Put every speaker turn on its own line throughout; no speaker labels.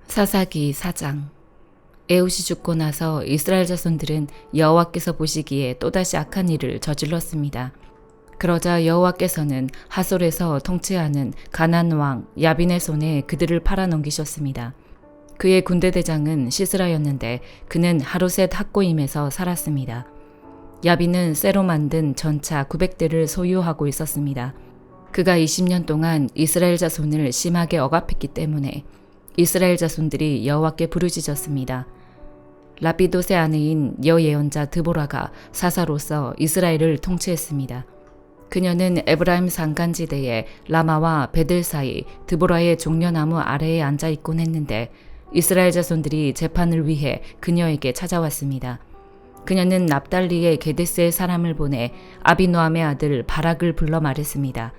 사사기 4장. 에훗이 죽고 나서 이스라엘 자손들은 여호와께서 보시기에 또다시 악한 일을 저질렀습니다. 그러자 여호와께서는 하솔에서 통치하는 가나안 왕 야빈의 손에 그들을 팔아넘기셨습니다. 그의 군대 대장은 시스라였는데 그는 하루셋 학고임에서 살았습니다. 야빈은 쇠로 만든 전차 900대를 소유하고 있었습니다. 그가 20년 동안 이스라엘 자손을 심하게 억압했기 때문에 이스라엘 자손들이 여호와께 부르짖었습니다. 라피돗의 아내인 여예언자 드보라가 사사로서 이스라엘을 통치했습니다. 그녀는 에브라임 산간지대의 라마와 베들 사이 드보라의 종려나무 아래에 앉아 있곤 했는데 이스라엘 자손들이 재판을 위해 그녀에게 찾아왔습니다. 그녀는 납달리의 게데스의 사람을 보내 아비노함의 아들 바락을 불러 말했습니다.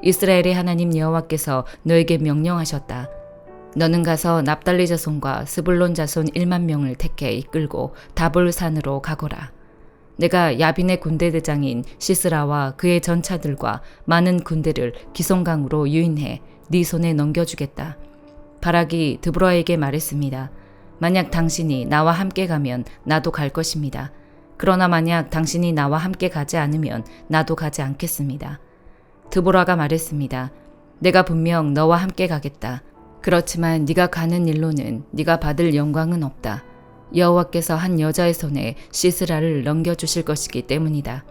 이스라엘의 하나님 여호와께서 너에게 명령하셨다. 너는 가서 납달리 자손과 스불론 자손 1만 명을 택해 이끌고 다볼산으로 가거라. 내가 야빈의 군대 대장인 시스라와 그의 전차들과 많은 군대를 기송강으로 유인해 네 손에 넘겨주겠다. 바락이 드보라에게 말했습니다. 만약 당신이 나와 함께 가면 나도 갈 것입니다. 그러나 만약 당신이 나와 함께 가지 않으면 나도 가지 않겠습니다. 드보라가 말했습니다. 내가 분명 너와 함께 가겠다. 그렇지만 네가 가는 일로는 네가 받을 영광은 없다. 여호와께서 한 여자의 손에 시스라를 넘겨주실 것이기 때문이다.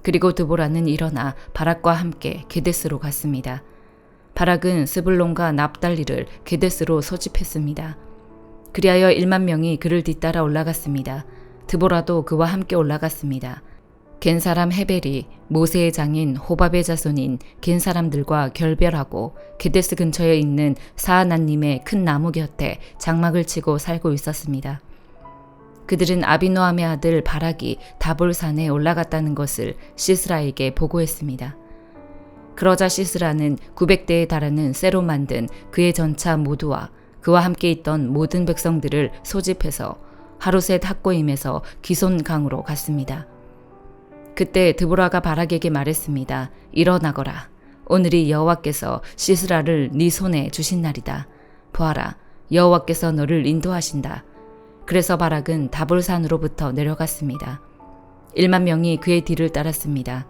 그리고 드보라는 일어나 바락과 함께 게데스로 갔습니다. 바락은 스불론과 납달리를 게데스로 소집했습니다. 그리하여 1만 명이 그를 뒤따라 올라갔습니다. 드보라도 그와 함께 올라갔습니다. 겐 사람 헤벨이 모세의 장인 호밥의 자손인 겐 사람들과 결별하고 게데스 근처에 있는 사하나님의 큰 나무 곁에 장막을 치고 살고 있었습니다. 그들은 아비노함의 아들 바락이 다볼산에 올라갔다는 것을 시스라에게 보고했습니다. 그러자 시스라는 900대에 달하는 쇠로 만든 그의 전차 모두와 그와 함께 있던 모든 백성들을 소집해서 하루셋 학고임에서 기손강으로 갔습니다. 그때 드보라가 바락에게 말했습니다. 일어나거라. 오늘이 여호와께서 시스라를 네 손에 주신 날이다. 보아라, 여호와께서 너를 인도하신다. 그래서 바락은 다볼산으로부터 내려갔습니다. 1만 명이 그의 뒤를 따랐습니다.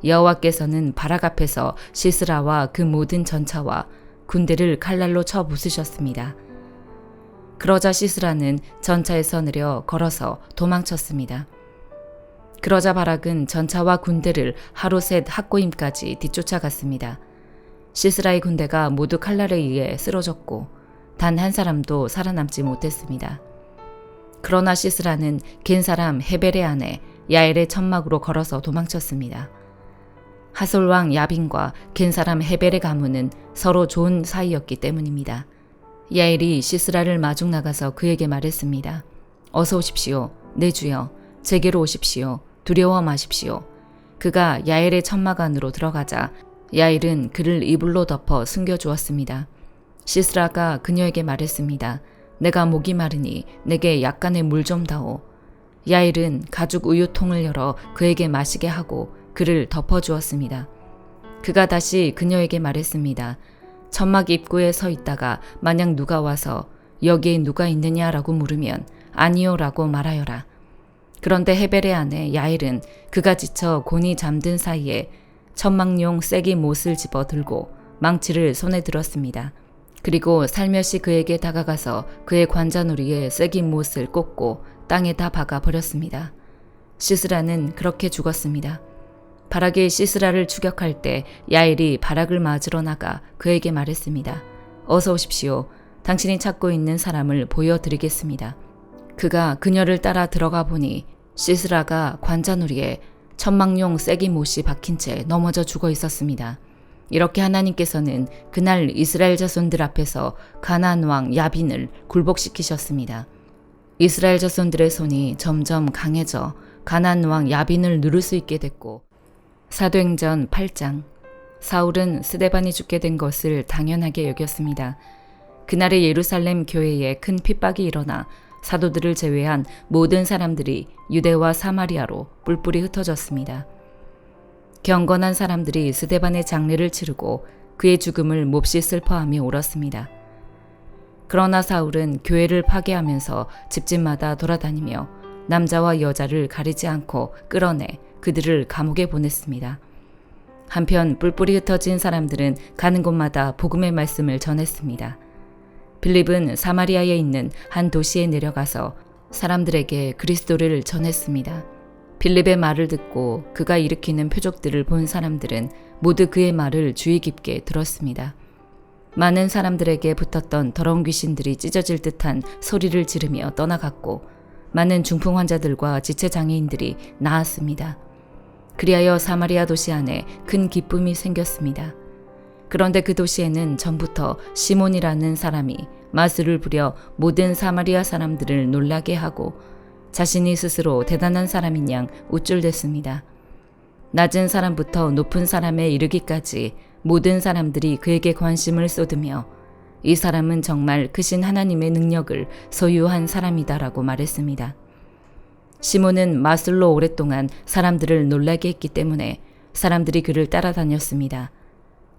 여호와께서는 바락 앞에서 시스라와 그 모든 전차와 군대를 칼날로 쳐 부수셨습니다. 그러자 시스라는 전차에서 내려 걸어서 도망쳤습니다. 그러자 바락은 전차와 군대를 하루셋 학고임까지 뒤쫓아갔습니다. 시스라의 군대가 모두 칼날에 의해 쓰러졌고 단 한 사람도 살아남지 못했습니다. 그러나 시스라는 겐 사람 헤벨의 아내 야엘의 천막으로 걸어서 도망쳤습니다. 하솔 왕 야빈과 겐 사람 헤벨의 가문은 서로 좋은 사이였기 때문입니다. 야엘이 시스라를 마중 나가서 그에게 말했습니다. 어서 오십시오. 내 주여, 제게로 오십시오. 두려워 마십시오. 그가 야엘의 천막 안으로 들어가자 야엘은 그를 이불로 덮어 숨겨주었습니다. 시스라가 그녀에게 말했습니다. 내가 목이 마르니 내게 약간의 물 좀 다오. 야엘은 가죽 우유통을 열어 그에게 마시게 하고 그를 덮어주었습니다. 그가 다시 그녀에게 말했습니다. 천막 입구에 서 있다가 만약 누가 와서 여기에 누가 있느냐라고 물으면 아니요라고 말하여라. 그런데 헤벨의 아내 야엘은 그가 지쳐 곤히 잠든 사이에 천막용 쐐기 못을 집어 들고 망치를 손에 들었습니다. 그리고 살며시 그에게 다가가서 그의 관자놀이에 쐐기 못을 꽂고 땅에다 박아 버렸습니다. 시스라는 그렇게 죽었습니다. 바락이 시스라를 추격할 때 야엘이 바락을 맞으러 나가 그에게 말했습니다. 어서 오십시오. 당신이 찾고 있는 사람을 보여드리겠습니다. 그가 그녀를 따라 들어가 보니 시스라가 관자놀이에 천막용 쐐기 못이 박힌 채 넘어져 죽어 있었습니다. 이렇게 하나님께서는 그날 이스라엘 자손들 앞에서 가나안 왕 야빈을 굴복시키셨습니다. 이스라엘 자손들의 손이 점점 강해져 가나안 왕 야빈을 누를 수 있게 됐고 사도행전 8장. 사울은 스데반이 죽게 된 것을 당연하게 여겼습니다. 그날의 예루살렘 교회에 큰 핍박이 일어나 사도들을 제외한 모든 사람들이 유대와 사마리아로 뿔뿔이 흩어졌습니다. 경건한 사람들이 스데반의 장례를 치르고 그의 죽음을 몹시 슬퍼하며 울었습니다. 그러나 사울은 교회를 파괴하면서 집집마다 돌아다니며 남자와 여자를 가리지 않고 끌어내 그들을 감옥에 보냈습니다. 한편 뿔뿔이 흩어진 사람들은 가는 곳마다 복음의 말씀을 전했습니다. 빌립은 사마리아에 있는 한 도시에 내려가서 사람들에게 그리스도를 전했습니다. 빌립의 말을 듣고 그가 일으키는 표적들을 본 사람들은 모두 그의 말을 주의 깊게 들었습니다. 많은 사람들에게 붙었던 더러운 귀신들이 찢어질 듯한 소리를 지르며 떠나갔고 많은 중풍 환자들과 지체 장애인들이 나았습니다. 그리하여 사마리아 도시 안에 큰 기쁨이 생겼습니다. 그런데 그 도시에는 전부터 시몬이라는 사람이 마술을 부려 모든 사마리아 사람들을 놀라게 하고 자신이 스스로 대단한 사람인 양 우쭐댔습니다. 낮은 사람부터 높은 사람에 이르기까지 모든 사람들이 그에게 관심을 쏟으며 이 사람은 정말 크신 하나님의 능력을 소유한 사람이다라고 말했습니다. 시몬은 마술로 오랫동안 사람들을 놀라게 했기 때문에 사람들이 그를 따라다녔습니다.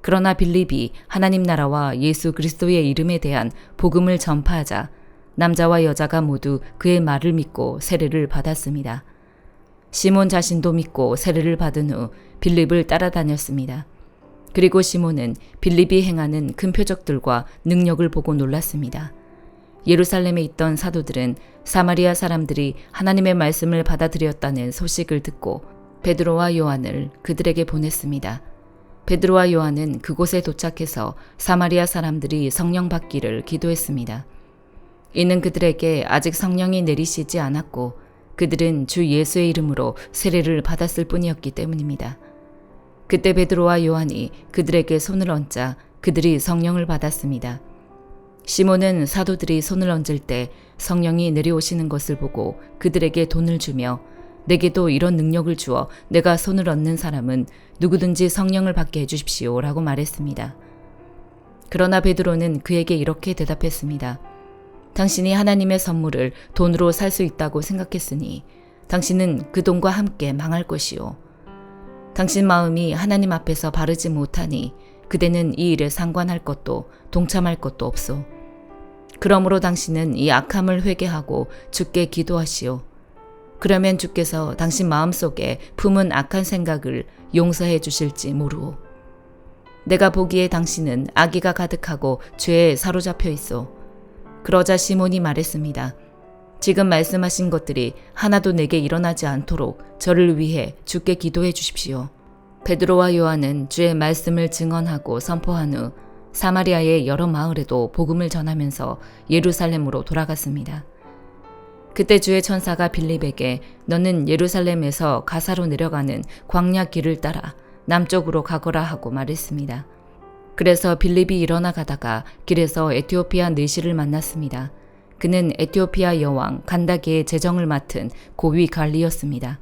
그러나 빌립이 하나님 나라와 예수 그리스도의 이름에 대한 복음을 전파하자 남자와 여자가 모두 그의 말을 믿고 세례를 받았습니다. 시몬 자신도 믿고 세례를 받은 후 빌립을 따라다녔습니다. 그리고 시몬은 빌립이 행하는 큰 표적들과 능력을 보고 놀랐습니다. 예루살렘에 있던 사도들은 사마리아 사람들이 하나님의 말씀을 받아들였다는 소식을 듣고 베드로와 요한을 그들에게 보냈습니다. 베드로와 요한은 그곳에 도착해서 사마리아 사람들이 성령 받기를 기도했습니다. 이는 그들에게 아직 성령이 내리시지 않았고 그들은 주 예수의 이름으로 세례를 받았을 뿐이었기 때문입니다. 그때 베드로와 요한이 그들에게 손을 얹자 그들이 성령을 받았습니다. 시몬은 사도들이 손을 얹을 때 성령이 내려오시는 것을 보고 그들에게 돈을 주며 내게도 이런 능력을 주어 내가 손을 얹는 사람은 누구든지 성령을 받게 해주십시오 라고 말했습니다. 그러나 베드로는 그에게 이렇게 대답했습니다. 당신이 하나님의 선물을 돈으로 살 수 있다고 생각했으니 당신은 그 돈과 함께 망할 것이요. 당신 마음이 하나님 앞에서 바르지 못하니 그대는 이 일에 상관할 것도 동참할 것도 없소. 그러므로 당신은 이 악함을 회개하고 주께 기도하시오. 그러면 주께서 당신 마음속에 품은 악한 생각을 용서해 주실지 모르오. 내가 보기에 당신은 악의가 가득하고 죄에 사로잡혀 있어. 그러자 시몬이 말했습니다. 지금 말씀하신 것들이 하나도 내게 일어나지 않도록 저를 위해 주께 기도해 주십시오. 베드로와 요한은 주의 말씀을 증언하고 선포한 후 사마리아의 여러 마을에도 복음을 전하면서 예루살렘으로 돌아갔습니다. 그때 주의 천사가 빌립에게 너는 예루살렘에서 가사로 내려가는 광야 길을 따라 남쪽으로 가거라 하고 말했습니다. 그래서 빌립이 일어나 가다가 길에서 에티오피아 내시를 만났습니다. 그는 에티오피아 여왕 간다게의 재정을 맡은 고위 관리였습니다.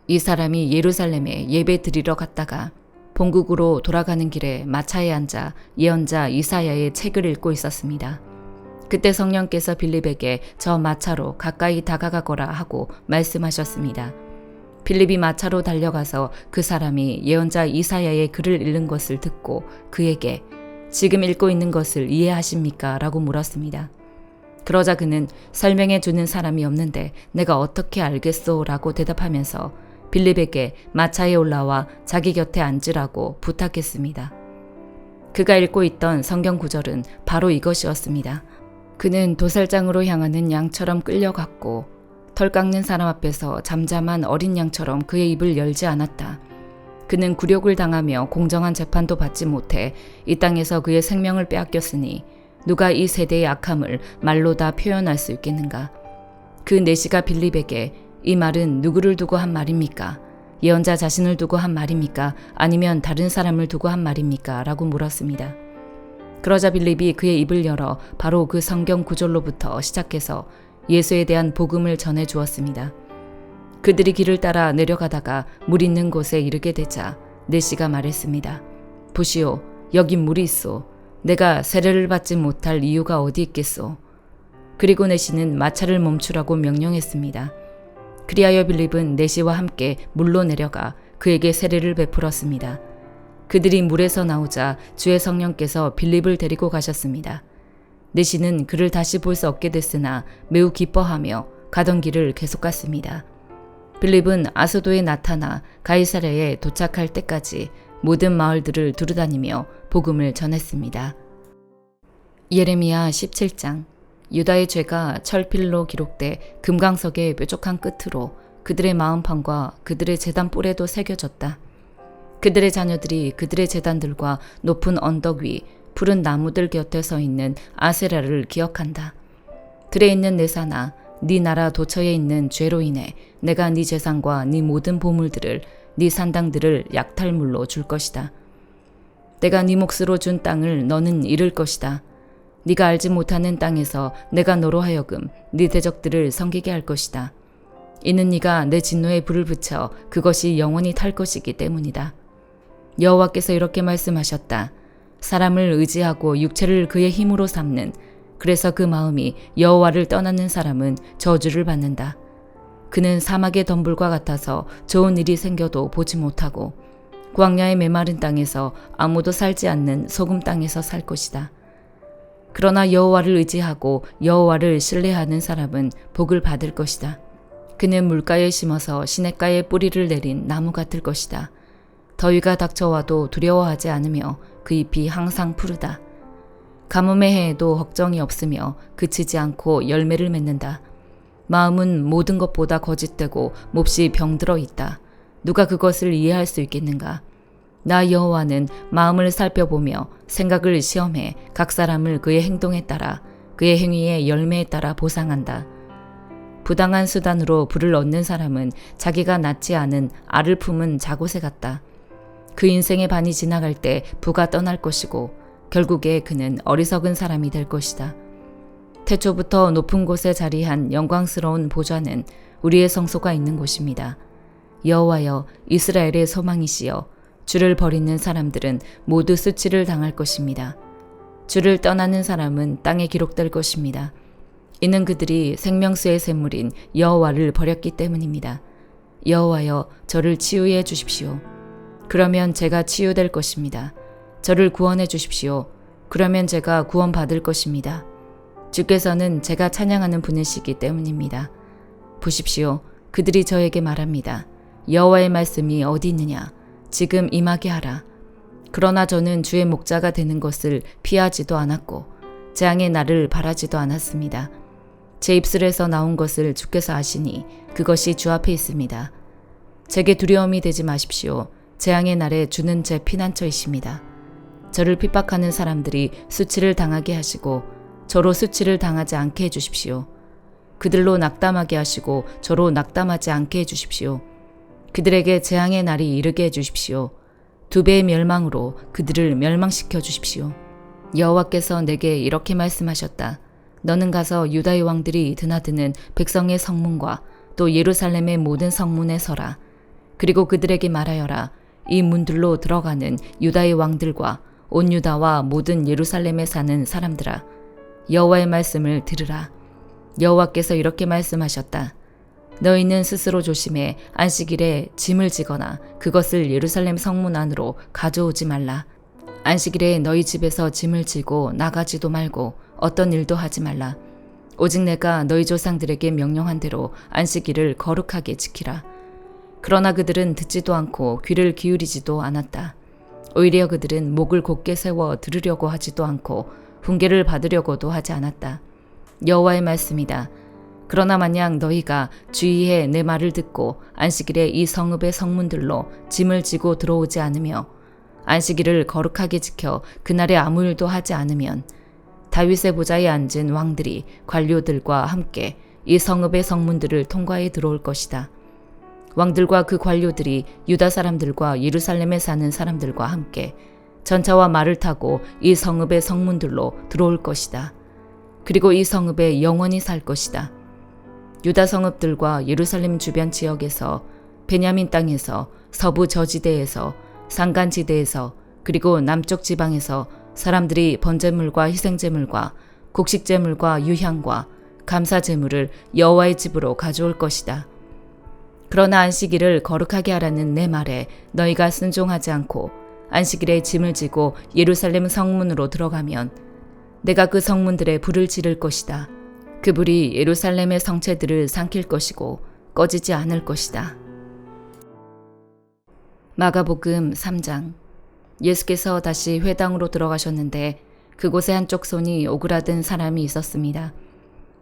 이 사람이 예루살렘에 예배 드리러 갔다가 본국으로 돌아가는 길에 마차에 앉아 예언자 이사야의 책을 읽고 있었습니다. 그때 성령께서 빌립에게 저 마차로 가까이 다가가거라 하고 말씀하셨습니다. 빌립이 마차로 달려가서 그 사람이 예언자 이사야의 글을 읽는 것을 듣고 그에게 지금 읽고 있는 것을 이해하십니까? 라고 물었습니다. 그러자 그는 설명해 주는 사람이 없는데 내가 어떻게 알겠소? 라고 대답하면서 빌립에게 마차에 올라와 자기 곁에 앉으라고 부탁했습니다. 그가 읽고 있던 성경 구절은 바로 이것이었습니다. 그는 도살장으로 향하는 양처럼 끌려갔고 털 깎는 사람 앞에서 잠잠한 어린 양처럼 그의 입을 열지 않았다. 그는 굴욕을 당하며 공정한 재판도 받지 못해 이 땅에서 그의 생명을 빼앗겼으니 누가 이 세대의 악함을 말로 다 표현할 수 있겠는가. 그 내시가 빌립에게 이 말은 누구를 두고 한 말입니까? 예언자 자신을 두고 한 말입니까? 아니면 다른 사람을 두고 한 말입니까? 라고 물었습니다. 그러자 빌립이 그의 입을 열어 바로 그 성경 구절로부터 시작해서 예수에 대한 복음을 전해 주었습니다. 그들이 길을 따라 내려가다가 물 있는 곳에 이르게 되자 내시가 말했습니다. 보시오, 여기 물이 있소. 내가 세례를 받지 못할 이유가 어디 있겠소. 그리고 내시는 마차를 멈추라고 명령했습니다. 그리하여 빌립은 내시와 함께 물로 내려가 그에게 세례를 베풀었습니다. 그들이 물에서 나오자 주의 성령께서 빌립을 데리고 가셨습니다. 내 신은 그를 다시 볼 수 없게 됐으나 매우 기뻐하며 가던 길을 계속 갔습니다. 빌립은 아소도에 나타나 가이사랴에 도착할 때까지 모든 마을들을 두루다니며 복음을 전했습니다. 예레미야 17장. 유다의 죄가 철필로 기록돼 금강석의 뾰족한 끝으로 그들의 마음판과 그들의 제단 뿔에도 새겨졌다. 그들의 자녀들이 그들의 제단들과 높은 언덕 위 푸른 나무들 곁에 서 있는 아세라를 기억한다. 들에 있는 내 산아, 네 나라 도처에 있는 죄로 인해 내가 네 재산과 네 모든 보물들을 네 산당들을 약탈물로 줄 것이다. 내가 네 몫으로 준 땅을 너는 잃을 것이다. 네가 알지 못하는 땅에서 내가 너로 하여금 네 대적들을 섬기게 할 것이다. 이는 네가 내 진노에 불을 붙여 그것이 영원히 탈 것이기 때문이다. 여호와께서 이렇게 말씀하셨다. 사람을 의지하고 육체를 그의 힘으로 삼는, 그래서 그 마음이 여호와를 떠나는 사람은 저주를 받는다. 그는 사막의 덤불과 같아서 좋은 일이 생겨도 보지 못하고 광야의 메마른 땅에서 아무도 살지 않는 소금 땅에서 살 것이다. 그러나 여호와를 의지하고 여호와를 신뢰하는 사람은 복을 받을 것이다. 그는 물가에 심어서 시냇가에 뿌리를 내린 나무 같을 것이다. 더위가 닥쳐와도 두려워하지 않으며 그 잎이 항상 푸르다. 가뭄의 해에도 걱정이 없으며 그치지 않고 열매를 맺는다. 마음은 모든 것보다 거짓되고 몹시 병들어 있다. 누가 그것을 이해할 수 있겠는가? 나 여호와는 마음을 살펴보며 생각을 시험해 각 사람을 그의 행동에 따라 그의 행위의 열매에 따라 보상한다. 부당한 수단으로 부를 얻는 사람은 자기가 낳지 않은 알을 품은 자고새 같다. 그 인생의 반이 지나갈 때 부가 떠날 것이고 결국에 그는 어리석은 사람이 될 것이다. 태초부터 높은 곳에 자리한 영광스러운 보좌는 우리의 성소가 있는 곳입니다. 여호와여, 이스라엘의 소망이시여, 주를 버리는 사람들은 모두 수치를 당할 것입니다. 주를 떠나는 사람은 땅에 기록될 것입니다. 이는 그들이 생명수의 샘물인 여호와를 버렸기 때문입니다. 여호와여, 저를 치유해 주십시오. 그러면 제가 치유될 것입니다. 저를 구원해 주십시오. 그러면 제가 구원받을 것입니다. 주께서는 제가 찬양하는 분이시기 때문입니다. 보십시오. 그들이 저에게 말합니다. 여호와의 말씀이 어디 있느냐? 지금 임하게 하라. 그러나 저는 주의 목자가 되는 것을 피하지도 않았고 재앙의 날을 바라지도 않았습니다. 제 입술에서 나온 것을 주께서 아시니 그것이 주 앞에 있습니다. 제게 두려움이 되지 마십시오. 재앙의 날에 주는 제 피난처이십니다. 저를 핍박하는 사람들이 수치를 당하게 하시고 저로 수치를 당하지 않게 해주십시오. 그들로 낙담하게 하시고 저로 낙담하지 않게 해주십시오. 그들에게 재앙의 날이 이르게 해주십시오. 2배의 멸망으로 그들을 멸망시켜 주십시오. 여호와께서 내게 이렇게 말씀하셨다. 너는 가서 유다의 왕들이 드나드는 백성의 성문과 또 예루살렘의 모든 성문에 서라. 그리고 그들에게 말하여라. 이 문들로 들어가는 유다의 왕들과 온 유다와 모든 예루살렘에 사는 사람들아, 여호와의 말씀을 들으라. 여호와께서 이렇게 말씀하셨다. 너희는 스스로 조심해 안식일에 짐을 지거나 그것을 예루살렘 성문 안으로 가져오지 말라. 안식일에 너희 집에서 짐을 지고 나가지도 말고 어떤 일도 하지 말라. 오직 내가 너희 조상들에게 명령한 대로 안식일을 거룩하게 지키라. 그러나 그들은 듣지도 않고 귀를 기울이지도 않았다. 오히려 그들은 목을 곧게 세워 들으려고 하지도 않고 훈계를 받으려고도 하지 않았다. 여호와의 말씀이다. 그러나 만약 너희가 주의해 내 말을 듣고 안식일에 이 성읍의 성문들로 짐을 지고 들어오지 않으며 안식일을 거룩하게 지켜 그날에 아무 일도 하지 않으면 다윗의 보좌에 앉은 왕들이 관료들과 함께 이 성읍의 성문들을 통과해 들어올 것이다. 왕들과 그 관료들이 유다 사람들과 예루살렘에 사는 사람들과 함께 전차와 말을 타고 이 성읍의 성문들로 들어올 것이다. 그리고 이 성읍에 영원히 살 것이다. 유다 성읍들과 예루살렘 주변 지역에서, 베냐민 땅에서, 서부 저지대에서, 산간지대에서, 그리고 남쪽 지방에서 사람들이 번제물과 희생제물과 곡식제물과 유향과 감사제물을 여호와의 집으로 가져올 것이다. 그러나 안식일을 거룩하게 하라는 내 말에 너희가 순종하지 않고 안식일에 짐을 지고 예루살렘 성문으로 들어가면 내가 그 성문들에 불을 지를 것이다. 그 불이 예루살렘의 성체들을 삼킬 것이고 꺼지지 않을 것이다. 마가복음 3장. 예수께서 다시 회당으로 들어가셨는데 그곳에 한쪽 손이 오그라든 사람이 있었습니다.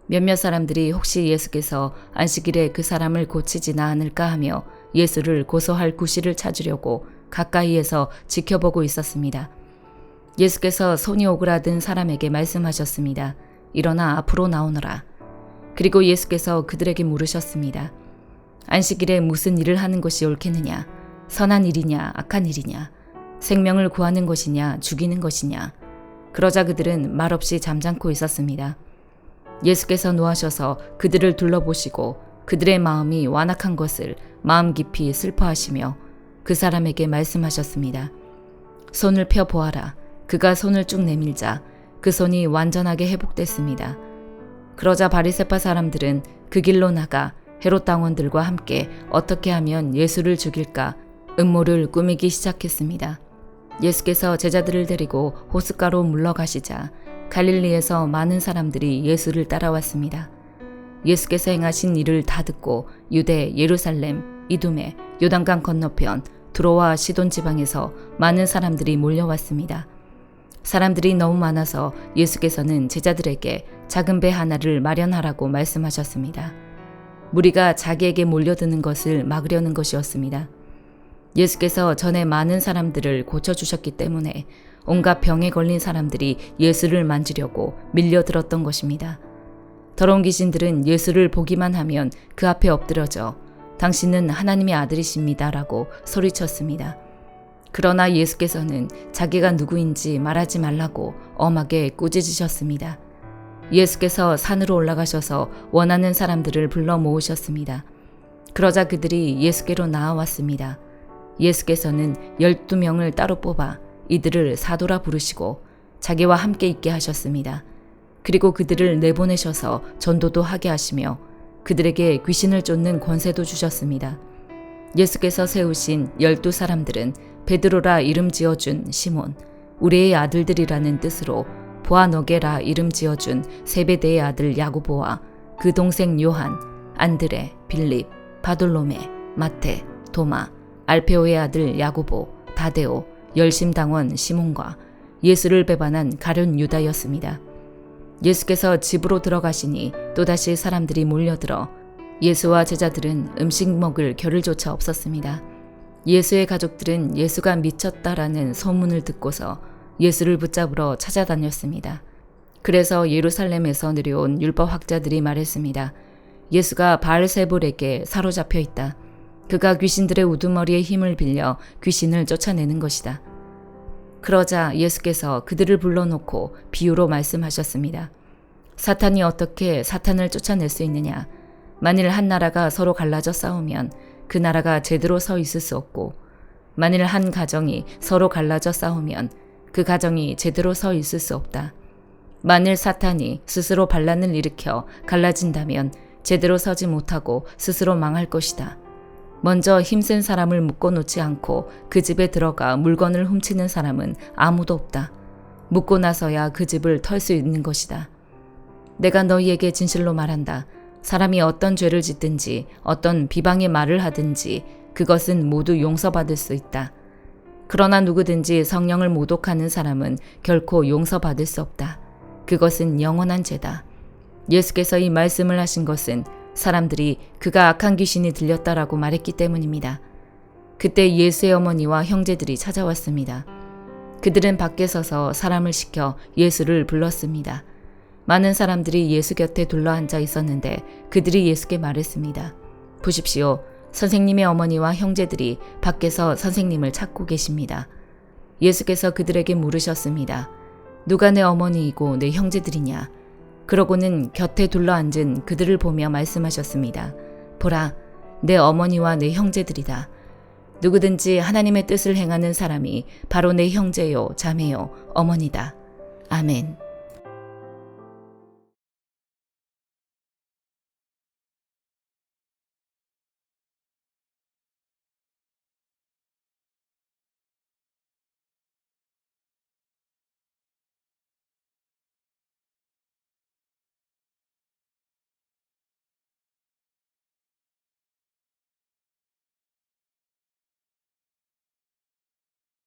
몇몇 사람들이 혹시 예수께서 안식일에 그 사람을 고치지나 않을까 하며 예수를 고소할 구실을 찾으려고 가까이에서 지켜보고 있었습니다. 예수께서 손이 오그라든 사람에게 말씀하셨습니다. 일어나 앞으로 나오너라. 그리고 예수께서 그들에게 물으셨습니다. 안식일에 무슨 일을 하는 것이 옳겠느냐? 선한 일이냐 악한 일이냐? 생명을 구하는 것이냐 죽이는 것이냐? 그러자 그들은 말없이 잠잠고 있었습니다. 예수께서 노하셔서 그들을 둘러보시고 그들의 마음이 완악한 것을 마음 깊이 슬퍼하시며 그 사람에게 말씀하셨습니다. 손을 펴 보아라. 그가 손을 쭉 내밀자 그 손이 완전하게 회복됐습니다. 그러자 바리새파 사람들은 그 길로 나가 헤롯 당원들과 함께 어떻게 하면 예수를 죽일까 음모를 꾸미기 시작했습니다. 예수께서 제자들을 데리고 호숫가로 물러가시자 갈릴리에서 많은 사람들이 예수를 따라왔습니다. 예수께서 행하신 일을 다 듣고 유대, 예루살렘, 이두메, 요단강 건너편, 두로와 시돈 지방에서 많은 사람들이 몰려왔습니다. 사람들이 너무 많아서 예수께서는 제자들에게 작은 배 하나를 마련하라고 말씀하셨습니다. 무리가 자기에게 몰려드는 것을 막으려는 것이었습니다. 예수께서 전에 많은 사람들을 고쳐주셨기 때문에 온갖 병에 걸린 사람들이 예수를 만지려고 밀려들었던 것입니다. 더러운 귀신들은 예수를 보기만 하면 그 앞에 엎드려져 당신은 하나님의 아들이십니다 라고 소리쳤습니다. 그러나 예수께서는 자기가 누구인지 말하지 말라고 엄하게 꾸짖으셨습니다. 예수께서 산으로 올라가셔서 원하는 사람들을 불러 모으셨습니다. 그러자 그들이 예수께로 나아왔습니다. 예수께서는 12명을 따로 뽑아 이들을 사도라 부르시고 자기와 함께 있게 하셨습니다. 그리고 그들을 내보내셔서 전도도 하게 하시며 그들에게 귀신을 쫓는 권세도 주셨습니다. 예수께서 세우신 12사람들은 베드로라 이름 지어준 시몬, 우리의 아들들이라는 뜻으로 보아너게라 이름 지어준 세베대의 아들 야고보와 그 동생 요한, 안드레, 빌립, 바돌로메, 마테, 도마, 알페오의 아들 야고보, 다데오, 열심당원 시몬과 예수를 배반한 가룟 유다였습니다. 예수께서 집으로 들어가시니 또다시 사람들이 몰려들어 예수와 제자들은 음식 먹을 겨를조차 없었습니다. 예수의 가족들은 예수가 미쳤다라는 소문을 듣고서 예수를 붙잡으러 찾아다녔습니다. 그래서 예루살렘에서 내려온 율법학자들이 말했습니다. 예수가 바알세불에게 사로잡혀 있다. 그가 귀신들의 우두머리에 힘을 빌려 귀신을 쫓아내는 것이다. 그러자 예수께서 그들을 불러놓고 비유로 말씀하셨습니다. 사탄이 어떻게 사탄을 쫓아낼 수 있느냐? 만일 한 나라가 서로 갈라져 싸우면 그 나라가 제대로 서 있을 수 없고, 만일 한 가정이 서로 갈라져 싸우면 그 가정이 제대로 서 있을 수 없다. 만일 사탄이 스스로 반란을 일으켜 갈라진다면 제대로 서지 못하고 스스로 망할 것이다. 먼저 힘센 사람을 묶어놓지 않고 그 집에 들어가 물건을 훔치는 사람은 아무도 없다. 묶고 나서야 그 집을 털 수 있는 것이다. 내가 너희에게 진실로 말한다. 사람이 어떤 죄를 짓든지 어떤 비방의 말을 하든지 그것은 모두 용서받을 수 있다. 그러나 누구든지 성령을 모독하는 사람은 결코 용서받을 수 없다. 그것은 영원한 죄다. 예수께서 이 말씀을 하신 것은 사람들이 그가 악한 귀신이 들렸다라고 말했기 때문입니다. 그때 예수의 어머니와 형제들이 찾아왔습니다. 그들은 밖에 서서 사람을 시켜 예수를 불렀습니다. 많은 사람들이 예수 곁에 둘러앉아 있었는데 그들이 예수께 말했습니다. 보십시오. 선생님의 어머니와 형제들이 밖에서 선생님을 찾고 계십니다. 예수께서 그들에게 물으셨습니다. 누가 내 어머니이고 내 형제들이냐? 그러고는 곁에 둘러앉은 그들을 보며 말씀하셨습니다. 보라, 내 어머니와 내 형제들이다. 누구든지 하나님의 뜻을 행하는 사람이 바로 내 형제요, 자매요, 어머니다. 아멘.